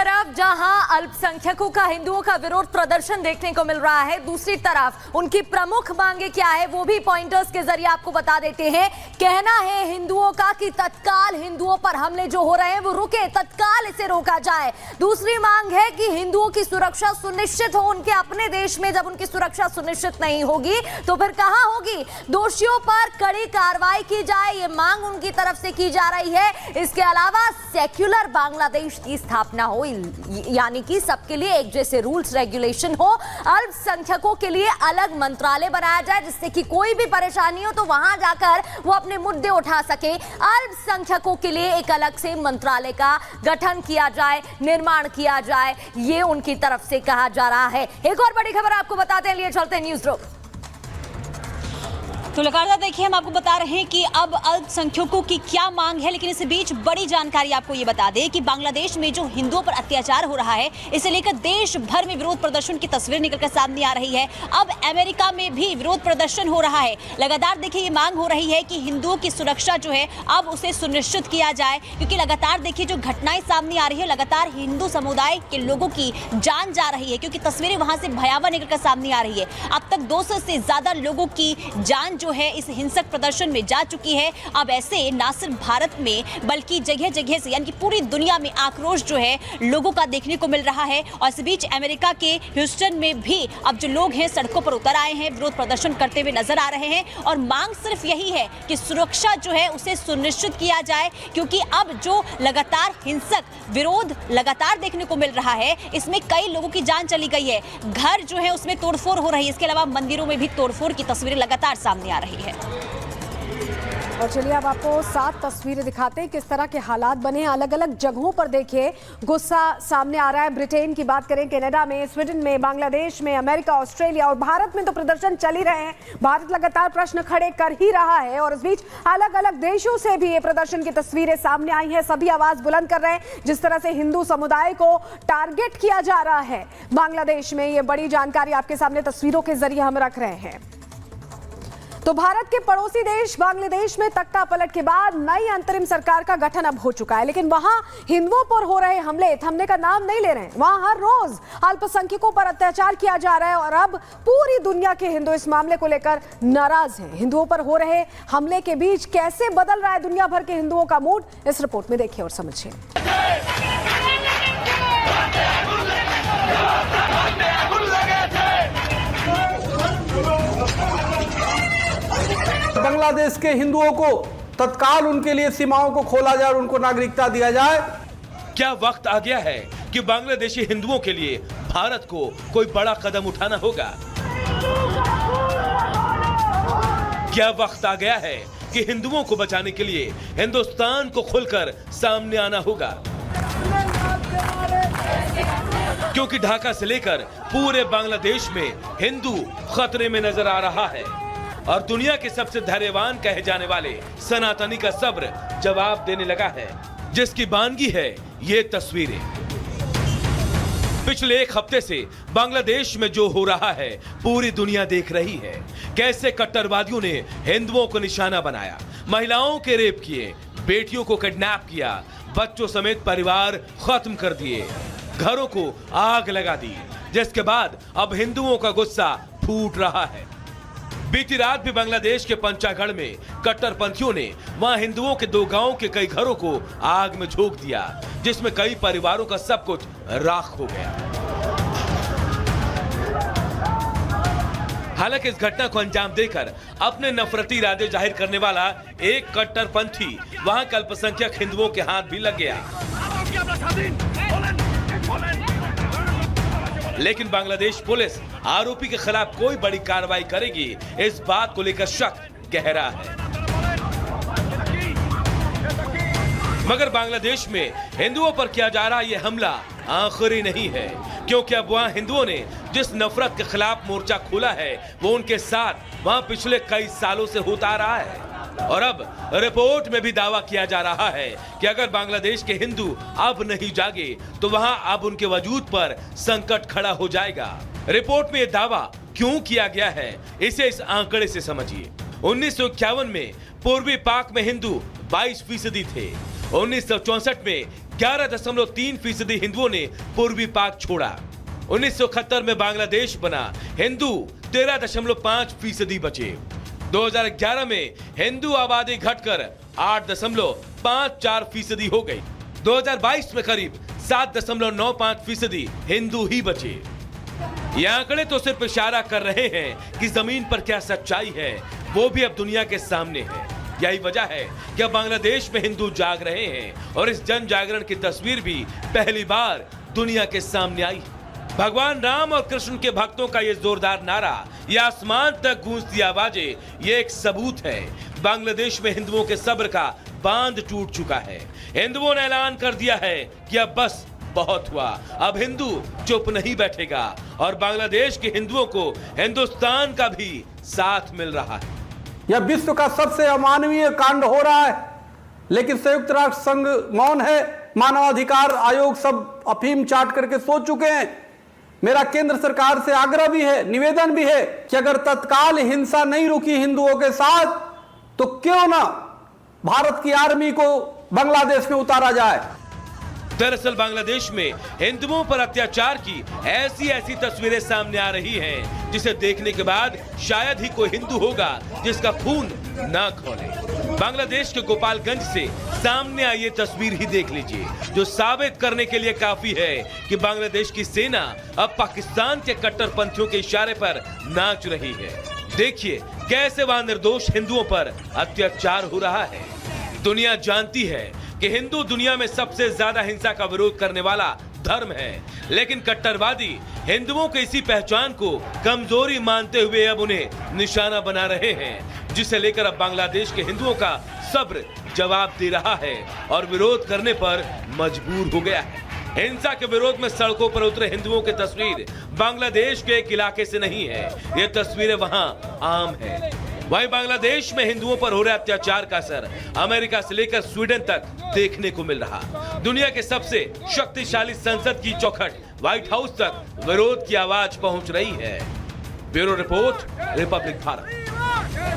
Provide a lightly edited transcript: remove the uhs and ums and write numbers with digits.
तरफ जहां अल्पसंख्यकों का हिंदुओं का विरोध प्रदर्शन देखने को मिल रहा है, दूसरी तरफ उनकी प्रमुख मांगे क्या है वो भी पॉइंटर्स के जरिए आपको बता देते हैं। कहना है हिंदुओं का कि तत्काल हिंदुओं पर हमले जो हो रहे हैं वो रुके, तत्काल इसे रोका जाए। दूसरी मांग है कि हिंदुओं की सुरक्षा सुनिश्चित हो उनके अपने देश में। जब उनकी सुरक्षा सुनिश्चित नहीं होगी तो फिर कहां होगी? दोषियों पर कड़ी कार्रवाई की जाए, ये मांग उनकी तरफ से की जा रही है। इसके अलावा सेक्युलर बांग्लादेश की स्थापना हो, यानी कि सबके लिए एक जैसे रूल्स रेगुलेशन हो। अल्पसंख्यकों के लिए अलग मंत्रालय बनाया जाए जिससे कि कोई भी परेशानी हो तो वहां जाकर वो अपने मुद्दे उठा सके। अल्पसंख्यकों के लिए एक अलग से मंत्रालय का गठन किया जाए, निर्माण किया जाए, ये उनकी तरफ से कहा जा रहा है। एक और बड़ी खबर आपको बताते हैं, लिए चलते हैं न्यूज रूम। तो लगातार देखिए, हम आपको बता रहे हैं कि अब अल्पसंख्यकों की क्या मांग है, लेकिन इस बीच बड़ी जानकारी आपको ये बता दें कि बांग्लादेश में जो हिंदुओं पर अत्याचार हो रहा है, इसे लेकर देश भर में विरोध प्रदर्शन की तस्वीर निकलकर सामने आ रही है। अब अमेरिका में भी विरोध प्रदर्शन हो रहा है। लगातार देखिए, ये मांग हो रही है कि हिंदुओं की सुरक्षा जो है अब उसे सुनिश्चित किया जाए, क्योंकि लगातार देखिए जो घटनाएं सामने आ रही है, लगातार हिंदू समुदाय के लोगों की जान जा रही है, क्योंकि तस्वीरें वहां से भयावह निकलकर सामने आ रही है। अब तक 200 से ज्यादा लोगों की जान जो है इस हिंसक प्रदर्शन में जा चुकी है। अब ऐसे ना सिर्फ भारत में बल्कि जगह जगह से, यानी कि पूरी दुनिया में आक्रोश जो है लोगों का देखने को मिल रहा है। और इस बीच अमेरिका के ह्यूस्टन में भी अब जो लोग हैं सड़कों पर उतर आए हैं, विरोध प्रदर्शन करते हुए नजर आ रहे हैं। और मांग सिर्फ यही है कि सुरक्षा जो है उसे सुनिश्चित किया जाए, क्योंकि अब जो लगातार हिंसक विरोध लगातार देखने को मिल रहा है, इसमें कई लोगों की जान चली गई है, घर जो है उसमें तोड़फोड़ हो रही है। इसके अलावा मंदिरों में भी तोड़फोड़ की तस्वीरें लगातार सामने आ रही है। और चलिए अब आपको 7 तस्वीरें दिखाते हैं किस तरह के हालात बने हैं अलग अलग जगहों पर। देखिए गुस्सा सामने आ रहा है। ब्रिटेन की बात करें, कनाडा में, स्वीडन में, बांग्लादेश में, अमेरिका, ऑस्ट्रेलिया और भारत में तो प्रदर्शन चल ही रहे हैं। भारत लगातार प्रश्न खड़े कर ही रहा है और इस बीच अलग अलग देशों से भी ये प्रदर्शन की तस्वीरें सामने आई हैं। सभी आवाज बुलंद कर रहे हैं जिस तरह से हिंदू समुदाय को टारगेट किया जा रहा है बांग्लादेश में। ये बड़ी जानकारी आपके सामने तस्वीरों के जरिए हम रख रहे हैं। तो भारत के पड़ोसी देश बांग्लादेश में तख्ता पलट के बाद नई अंतरिम सरकार का गठन अब हो चुका है, लेकिन वहां हिंदुओं पर हो रहे हमले थमने का नाम नहीं ले रहे हैं। वहां हर रोज अल्पसंख्यकों पर अत्याचार किया जा रहा है और अब पूरी दुनिया के हिंदू इस मामले को लेकर नाराज हैं। हिंदुओं पर हो रहे हमले के बीच कैसे बदल रहा है दुनिया भर के हिंदुओं का मूड, इस रिपोर्ट में देखिए और समझिए। बांग्लादेश के हिंदुओं को तत्काल उनके लिए सीमाओं को खोला जाए और उनको नागरिकता दिया जाए। क्या वक्त आ गया है कि बांग्लादेशी हिंदुओं के लिए भारत को कोई बड़ा कदम उठाना होगा? क्या वक्त आ गया है कि हिंदुओं को बचाने के लिए हिंदुस्तान को खुलकर सामने आना होगा? क्योंकि ढाका से लेकर पूरे बांग्लादेश में हिंदू खतरे में नजर आ रहा है और दुनिया के सबसे धैर्यवान कहे जाने वाले सनातनी का सब्र जवाब देने लगा है, जिसकी बानगी है ये तस्वीरें। पिछले एक हफ्ते से बांग्लादेश में जो हो रहा है पूरी दुनिया देख रही है। कैसे कट्टरवादियों ने हिंदुओं को निशाना बनाया, महिलाओं के रेप किए, बेटियों को किडनैप किया, बच्चों समेत परिवार खत्म कर दिए, घरों को आग लगा दी, जिसके बाद अब हिंदुओं का गुस्सा फूट रहा है। बीती रात भी बांग्लादेश के पंचागढ़ में कट्टरपंथियों ने वहां हिंदुओं के 2 गांवों के कई घरों को आग में झोंक दिया, जिसमें कई परिवारों का सब कुछ राख हो गया। हालांकि इस घटना को अंजाम देकर अपने नफरती इरादे जाहिर करने वाला एक कट्टरपंथी वहां के अल्पसंख्यक हिंदुओं के हाथ भी लग गया। लेकिन बांग्लादेश पुलिस आरोपी के खिलाफ कोई बड़ी कार्रवाई करेगी, इस बात को लेकर शक गहरा है। मगर बांग्लादेश में हिंदुओं पर किया जा रहा यह हमला आखिरी नहीं है, क्योंकि अब वहां हिंदुओं ने जिस नफरत के खिलाफ मोर्चा खोला है वो उनके साथ वहां पिछले कई सालों से होता आ रहा है। और अब रिपोर्ट में भी दावा किया जा रहा है कि अगर बांग्लादेश के हिंदू अब नहीं जागे तो वहां अब उनके वजूद पर संकट खड़ा हो जाएगा। रिपोर्ट में यह दावा क्यों किया गया है, इसे इस आंकड़े से समझिए। 1951 में पूर्वी पाक में हिंदू 22% थे 1964 में 11.3% हिंदुओं ने पूर्वी पाक छोड़ा। 1971 में बांग्लादेश बना, हिंदू 13.5% बचे। 2011 में हिंदू आबादी घटकर 8.54% हो गई। 2022 में करीब 7.95% हिंदू ही बचे। ये आंकड़े तो सिर्फ इशारा कर रहे हैं कि जमीन पर क्या सच्चाई है वो भी अब दुनिया के सामने है। यही वजह है कि अब बांग्लादेश में हिंदू जाग रहे हैं और इस जन जागरण की तस्वीर भी पहली बार दुनिया के सामने आई। भगवान राम और कृष्ण के भक्तों का ये जोरदार नारा, ये आसमान तक गूंजती आवाजें, ये एक सबूत है बांग्लादेश में हिंदुओं के सब्र का बांध टूट चुका है। हिंदुओं ने ऐलान कर दिया है कि अब बस बहुत हुआ, अब हिंदू चुप नहीं बैठेगा और बांग्लादेश के हिंदुओं को हिंदुस्तान का भी साथ मिल रहा है। यह विश्व का सबसे अमानवीय कांड हो रहा है, लेकिन संयुक्त राष्ट्र संघ मौन है। मानवाधिकार आयोग सब अफीम चाट करके सो चुके हैं। मेरा केंद्र सरकार से आग्रह भी है, निवेदन भी है कि अगर तत्काल हिंसा नहीं रुकी हिंदुओं के साथ तो क्यों ना भारत की आर्मी को बांग्लादेश में उतारा जाए। दरअसल बांग्लादेश में हिंदुओं पर अत्याचार की ऐसी तस्वीरें सामने आ रही हैं जिसे देखने के बाद शायद ही कोई हिंदू होगा जिसका खून ना खौले। बांग्लादेश के गोपालगंज से सामने आई ये तस्वीर ही देख लीजिए, जो साबित करने के लिए काफी है कि बांग्लादेश की सेना अब पाकिस्तान के कट्टरपंथियों के इशारे पर नाच रही है। देखिए कैसे वहां निर्दोष हिंदुओं पर अत्याचार हो रहा है। दुनिया जानती है कि हिंदू दुनिया में सबसे ज्यादा हिंसा का विरोध करने वाला धर्म है, लेकिन कट्टरवादी हिंदुओं की इसी पहचान को कमजोरी मानते हुए अब उन्हें निशाना बना रहे हैं, जिसे लेकर अब बांग्लादेश के हिंदुओं का सब्र जवाब दे रहा है और विरोध करने पर मजबूर हो गया है। हिंसा के विरोध में सड़कों पर उतरे हिंदुओं की तस्वीर बांग्लादेश के एक इलाके से नहीं है, ये तस्वीरें वहां आम है। वहीं बांग्लादेश में हिंदुओं पर हो रहे अत्याचार का असर अमेरिका से लेकर स्वीडन तक देखने को मिल रहा। दुनिया के सबसे शक्तिशाली संसद की चौखट व्हाइट हाउस तक विरोध की आवाज पहुंच रही है। Bureau report, Republic Bharat.